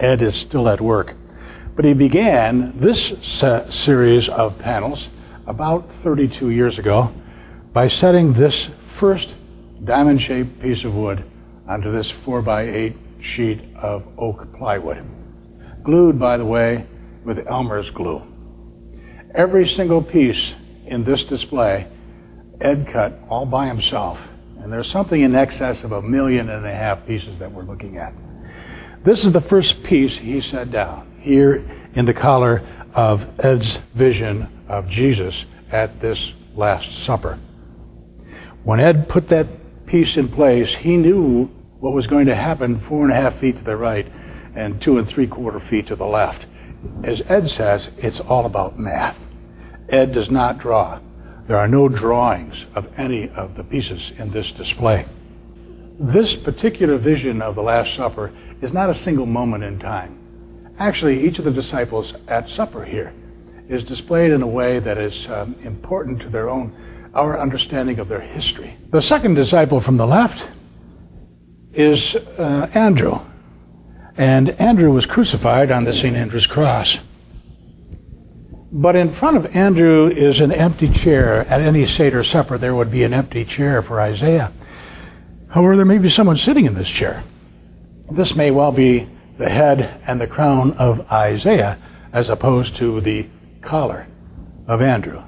Ed is still at work. But he began this series of panels about 32 years ago by setting this first diamond-shaped piece of wood onto this 4x8 sheet of oak plywood, glued, by the way, with Elmer's glue. Every single piece in this display, Ed cut all by himself, and there's something in excess of 1.5 million pieces that we're looking at. This is the first piece he set down here in the collar of Ed's vision of Jesus at this Last Supper. When Ed put that piece in place, he knew what was going to happen 4.5 feet to the right and 2 3/4 feet to the left. As Ed says, it's all about math. Ed does not draw. There are no drawings of any of the pieces in this display. This particular vision of the Last Supper is not a single moment in time. Actually, each of the disciples at supper here is displayed in a way that is important to our understanding of their history. The second disciple from the left is Andrew. And Andrew was crucified on the St. Andrew's cross. But in front of Andrew is an empty chair. At any Seder supper, there would be an empty chair for Isaiah. However, there may be someone sitting in this chair. This may well be the head and the crown of Isaiah, as opposed to the collar of Andrew.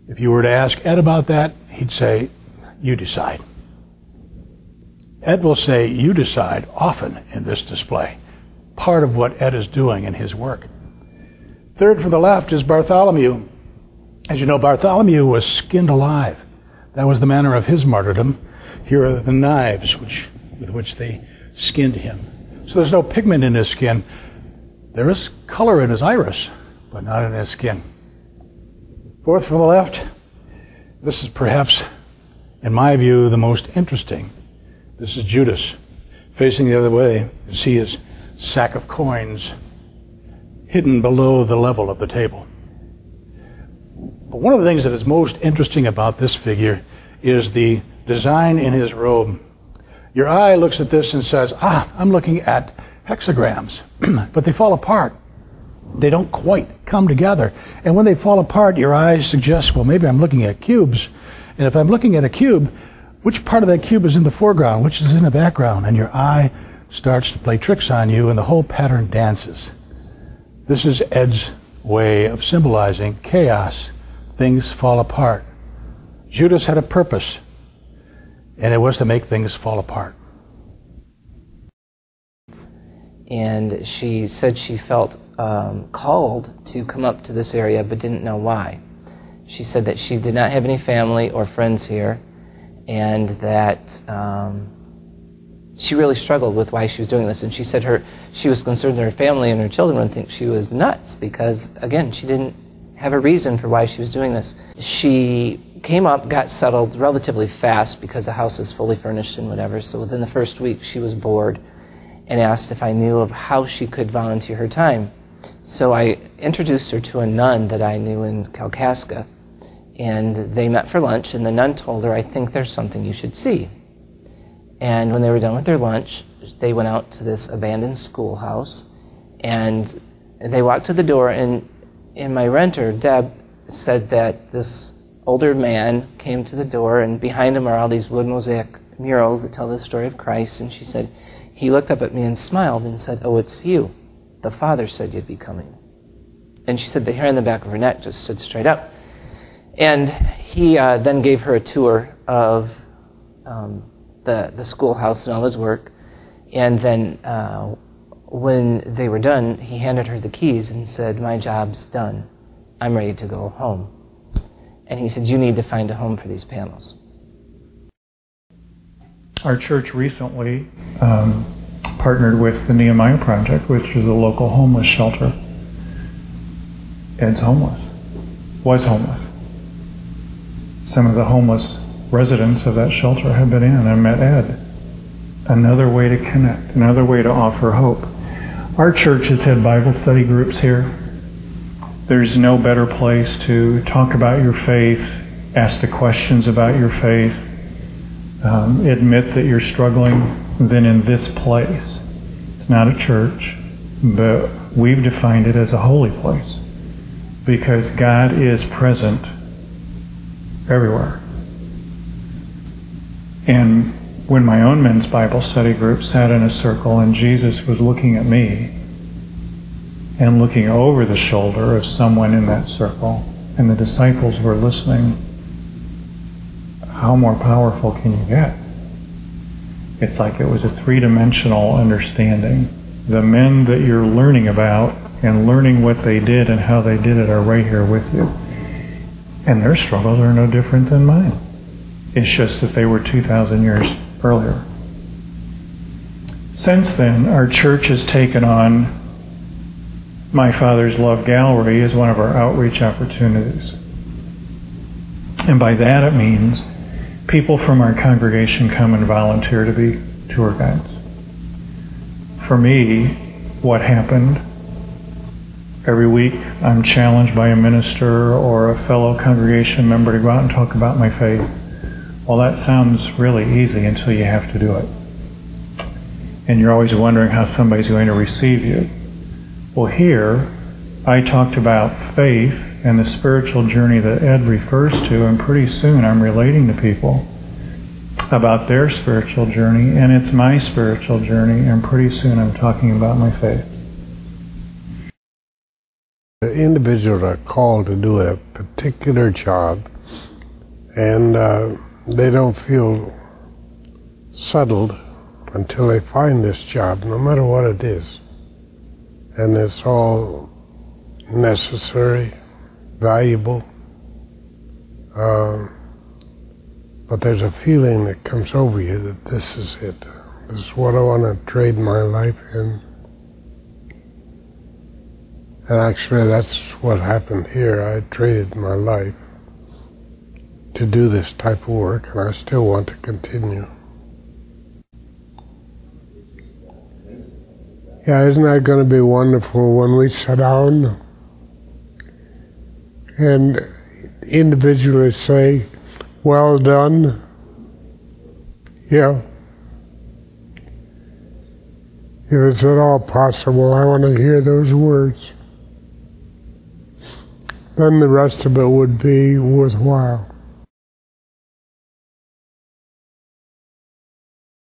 If you were to ask Ed about that, he'd say, "You decide." Ed will say, "You decide," often in this display, part of what Ed is doing in his work. Third from the left is Bartholomew. As you know, Bartholomew was skinned alive. That was the manner of his martyrdom. Here are the knives with which they skinned him. So there's no pigment in his skin. There is color in his iris, but not in his skin. Fourth from the left, this is perhaps, in my view, the most interesting. This is Judas, facing the other way. You see his sack of coins hidden below the level of the table. But one of the things that is most interesting about this figure is the design in his robe. Your eye looks at this and says, I'm looking at hexagrams, but they fall apart. They don't quite come together. And when they fall apart, your eyes suggest, well, maybe I'm looking at cubes. And if I'm looking at a cube, which part of that cube is in the foreground, which is in the background? And your eye starts to play tricks on you, and the whole pattern dances. This is Ed's way of symbolizing chaos. Things fall apart. Judas had a purpose, and it was to make things fall apart. And she said she felt called to come up to this area, but didn't know why. She said that she did not have any family or friends here, and that she really struggled with why she was doing this. And she said she was concerned that her family and her children would think she was nuts because, again, she didn't have a reason for why she was doing this. She came up, got settled relatively fast because the house is fully furnished and whatever, so within the first week she was bored and asked if I knew of how she could volunteer her time. So I introduced her to a nun that I knew in Kalkaska, and they met for lunch, and the nun told her, "I think there's something you should see." And when they were done with their lunch, they went out to this abandoned schoolhouse, and they walked to the door, and my renter, Deb, said that this older man came to the door, and behind him are all these wood mosaic murals that tell the story of Christ, and she said, he looked up at me and smiled and said, "Oh, it's you. The Father said you'd be coming." And she said the hair on the back of her neck just stood straight up. And he then gave her a tour of the schoolhouse and all his work. And then when they were done, he handed her the keys and said, "My job's done. I'm ready to go home." And he said, "You need to find a home for these panels." Our church recently partnered with the Nehemiah Project, which is a local homeless shelter. Ed's homeless. Was homeless. Some of the homeless residents of that shelter have been in and met Ed. Another way to connect, another way to offer hope. Our church has had Bible study groups here. There's no better place to talk about your faith, ask the questions about your faith, admit that you're struggling than in this place. It's not a church. but we've defined it as a holy place because God is present everywhere. And when my own men's Bible study group sat in a circle and Jesus was looking at me and looking over the shoulder of someone in that circle, and the disciples were listening, how more powerful can you get? It's like it was a three-dimensional understanding. The men that you're learning about and learning what they did and how they did it are right here with you. And their struggles are no different than mine. It's just that they were 2,000 years earlier. Since then, our church has taken on My Father's Love Gallery as one of our outreach opportunities. And by that it means people from our congregation come and volunteer to be tour guides. For me, what happened, every week I'm challenged by a minister or a fellow congregation member to go out and talk about my faith. Well, that sounds really easy until you have to do it. And you're always wondering how somebody's going to receive you. Well, here, I talked about faith and the spiritual journey that Ed refers to, and pretty soon I'm relating to people about their spiritual journey, and it's my spiritual journey, and pretty soon I'm talking about my faith. The individuals are called to do a particular job, and they don't feel settled until they find this job, no matter what it is. And it's all necessary, valuable, but there's a feeling that comes over you that this is it. This is what I want to trade my life in. And actually that's what happened here. I traded my life to do this type of work, and I still want to continue. Yeah, isn't that going to be wonderful when we sit down and individually say, well done? Yeah. If it's at all possible, I want to hear those words. Then the rest of it would be worthwhile.